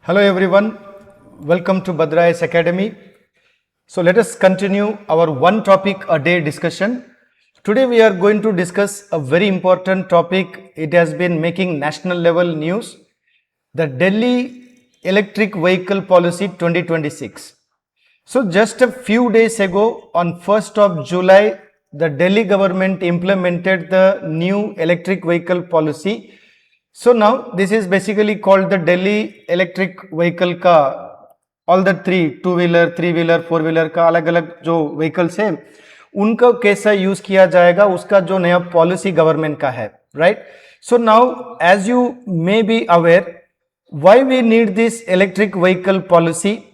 Hello everyone, welcome to BhadraIASAcademy. So let us continue our one topic a day discussion. Today we are going to discuss a very important topic. It has been making national level news, the Delhi Electric Vehicle Policy 2026. So just a few days ago on 1st of July, the Delhi government implemented the new electric vehicle policy. So now this is basically called the Delhi Electric Vehicle का all the three two-wheeler, three-wheeler, four-wheeler का अलग-अलग जो vehicles है उनका कैसा use किया जाएगा उसका जो नया पॉलिसी गवर्नमेंट का है, right? So now as you may be aware, why we need this electric vehicle policy?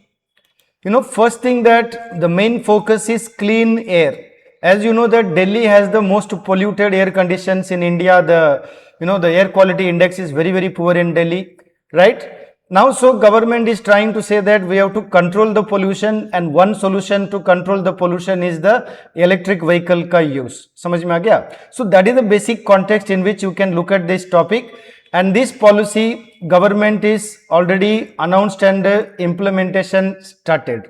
You know, first thing that the main focus is clean air. As you know that Delhi has the most polluted air conditions in India. The air quality index is very poor in Delhi, right? Now, so government is trying to say that we have to control the pollution, and one solution to control the pollution is the electric vehicle ka use. समझ में आ गया? So that is the basic context in which you can look at this topic. And this policy government is already announced and implementation started,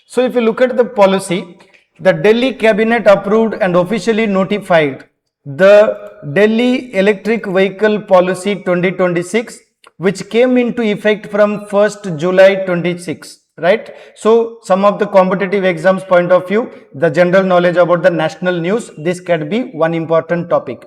So if you look at the policy, the Delhi cabinet approved and officially notified the Delhi Electric Vehicle Policy 2026, which came into effect from 1st July 26, right? So some of the competitive exams point of view, the general knowledge about the national news, this can be one important topic.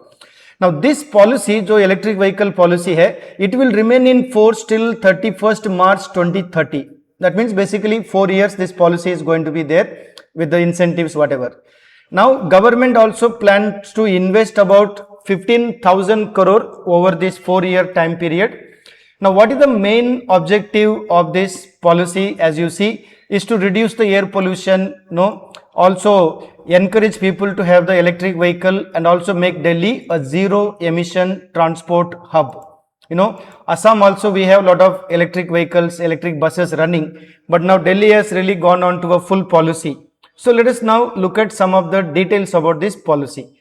Now this policy, जो electric vehicle policy है, it will remain in force till 31st March 2030. That means basically 4 years this policy is going to be there with the incentives whatever. Now government also plans to invest about 15,000 crore over this 4-year time period. Now what is the main objective of this policy, as you see, is to reduce the air pollution, also encourage people to have the electric vehicle and also make Delhi a zero emission transport hub. Assam also we have a lot of electric vehicles, electric buses running, but now Delhi has really gone on to a full policy. So let us now look at some of the details about this policy.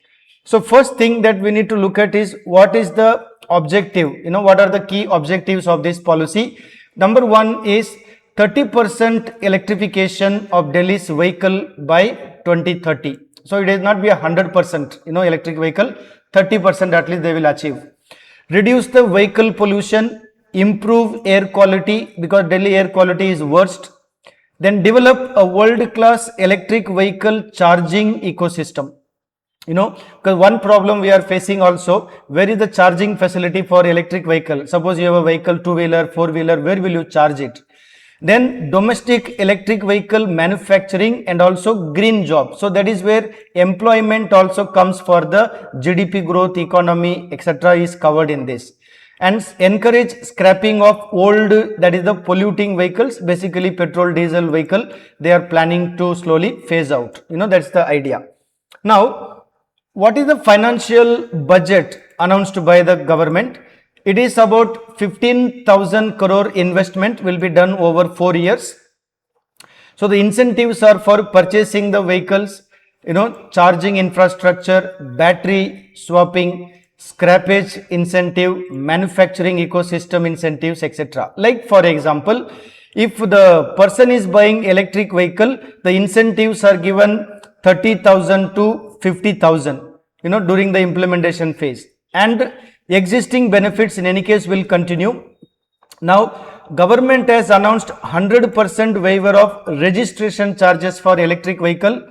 So first thing that we need to look at is what is the objective, what are the key objectives of this policy. Number one is 30% electrification of Delhi's vehicle by 2030. So it is not be 100%, electric vehicle, 30% at least they will achieve. Reduce the vehicle pollution, improve air quality because Delhi air quality is worst. Then develop a world-class electric vehicle charging ecosystem. Because one problem we are facing also, where is the charging facility for electric vehicle? Suppose you have a vehicle, two-wheeler, four-wheeler, where will you charge it? Then domestic electric vehicle manufacturing and also green jobs. So that is where employment also comes for the GDP growth, economy, etc. is covered in this. And encourage scrapping of old, that is the polluting vehicles, basically petrol, diesel vehicle, they are planning to slowly phase out. That's the idea. Now, what is the financial budget announced by the government? It is about 15,000 crore investment will be done over 4 years. So the incentives are for purchasing the vehicles, charging infrastructure, battery swapping, scrappage incentive, manufacturing ecosystem incentives, etc. Like for example, if the person is buying electric vehicle, the incentives are given 30,000 to 50,000, during the implementation phase, and existing benefits in any case will continue. Now government has announced 100% waiver of registration charges for electric vehicle,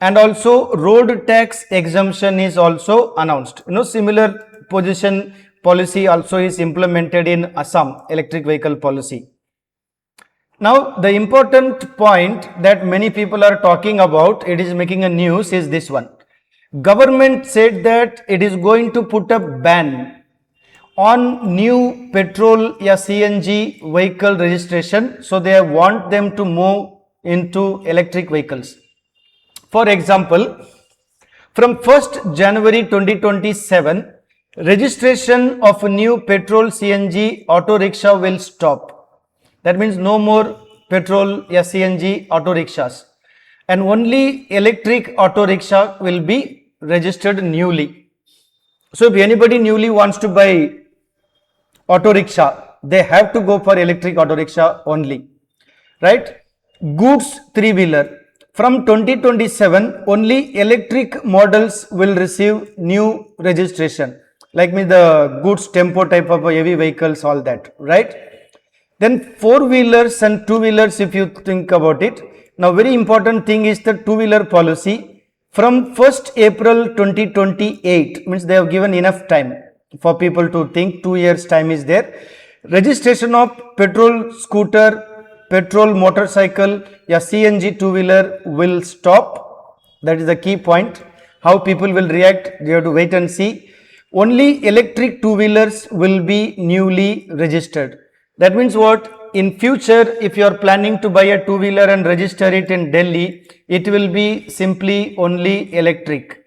and also road tax exemption is also announced. Similar policy also is implemented in Assam electric vehicle policy. Now the important point that many people are talking about, it is making a news, is this one. Government said that it is going to put a ban on new petrol or CNG vehicle registration. So they want them to move into electric vehicles. For example, from 1st January 2027, registration of new petrol CNG auto rickshaw will stop. That means no more petrol or CNG auto rickshaws, and only electric auto rickshaw will be registered newly. So if anybody newly wants to buy auto rickshaw, they have to go for electric auto rickshaw only, right? Goods three-wheeler. From 2027, only electric models will receive new registration, like the goods tempo type of heavy vehicles, all that, right? Then four-wheelers and two-wheelers, if you think about it. Now, very important thing is the two-wheeler policy. From 1st April 2028, means they have given enough time for people to think, 2 years time is there. Registration of petrol scooter, petrol motorcycle, या CNG two-wheeler will stop. That is the key point. How people will react, you have to wait and see. Only electric two-wheelers will be newly registered. That means what? In future, if you are planning to buy a two-wheeler and register it in Delhi, it will be simply only electric,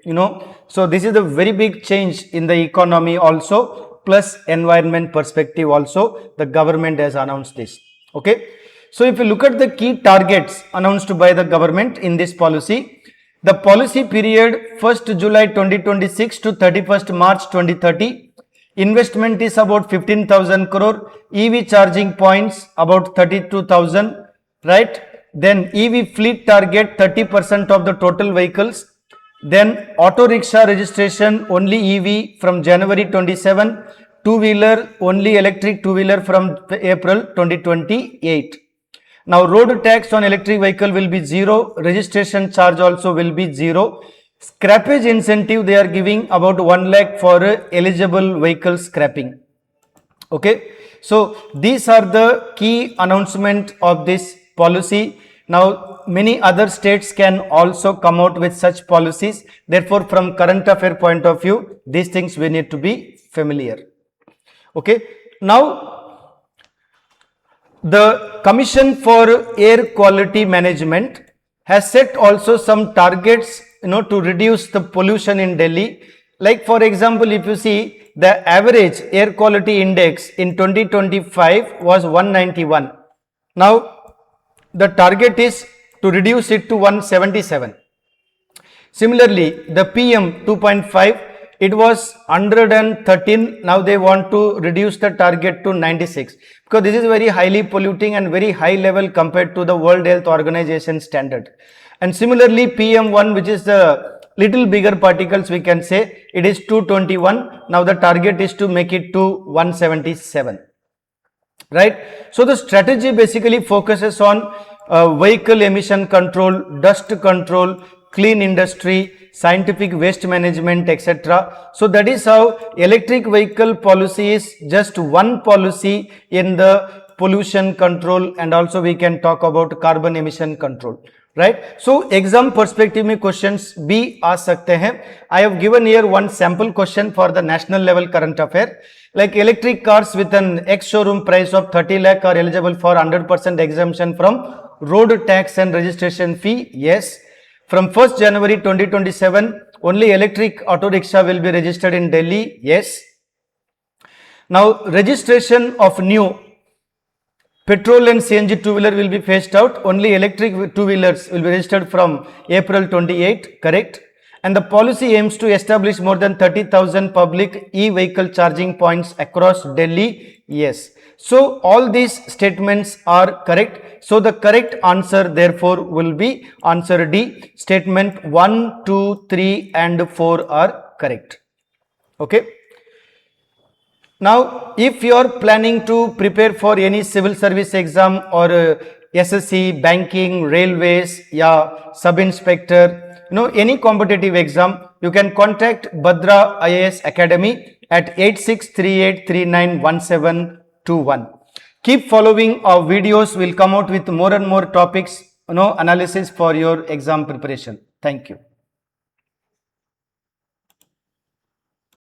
So this is a very big change in the economy also, plus environment perspective also. The government has announced this. Okay. So if you look at the key targets announced by the government in this policy, the policy period 1st July 2026 to 31st March 2030, investment is about 15,000 crore, EV charging points about 32,000, right? Then EV fleet target 30% of the total vehicles. Then auto rickshaw registration only EV from January 27, two-wheeler only electric two-wheeler from April 2028. Now, road tax on electric vehicle will be 0, registration charge also will be 0. Scrappage incentive they are giving about 1 lakh for eligible vehicle scrapping. Okay. So, these are the key announcement of this policy. Now, many other states can also come out with such policies. Therefore, from current affair point of view, these things we need to be familiar. Okay. Now, the Commission for Air Quality Management has set also some targets, to reduce the pollution in Delhi. Like for example, if you see the average air quality index in 2025 was 191. Now, the target is to reduce it to 177. Similarly, the PM 2.5, it was 113, now they want to reduce the target to 96, because this is very highly polluting and very high level compared to the World Health Organization standard. And similarly, PM1, which is the little bigger particles, we can say it is 221, now the target is to make it to 177, right? So the strategy basically focuses on vehicle emission control, dust control, clean industry, scientific waste management, etc. So that is how electric vehicle policy is just one policy in the pollution control, and also we can talk about carbon emission control, right? So exam perspective mein questions bhi aa sakte hain. I have given here one sample question for the national level current affair. Like electric cars with an ex-showroom price of 30 lakh are eligible for 100% exemption from road tax and registration fee. Yes. From 1st January 2027, only electric auto rickshaw will be registered in Delhi. Yes. Now, registration of new petrol and CNG two-wheeler will be phased out. Only electric two-wheelers will be registered from April 28. Correct. And the policy aims to establish more than 30,000 public e-vehicle charging points across Delhi. Yes. So, all these statements are correct. So, the correct answer therefore will be answer D. Statement 1, 2, 3 and 4 are correct. Okay. Now, if you are planning to prepare for any civil service exam or SSC, banking, railways, sub-inspector, any competitive exam, you can contact BhadraIASAcademy at 8638391721. Keep following our videos. We'll come out with more and more topics, analysis for your exam preparation. Thank you.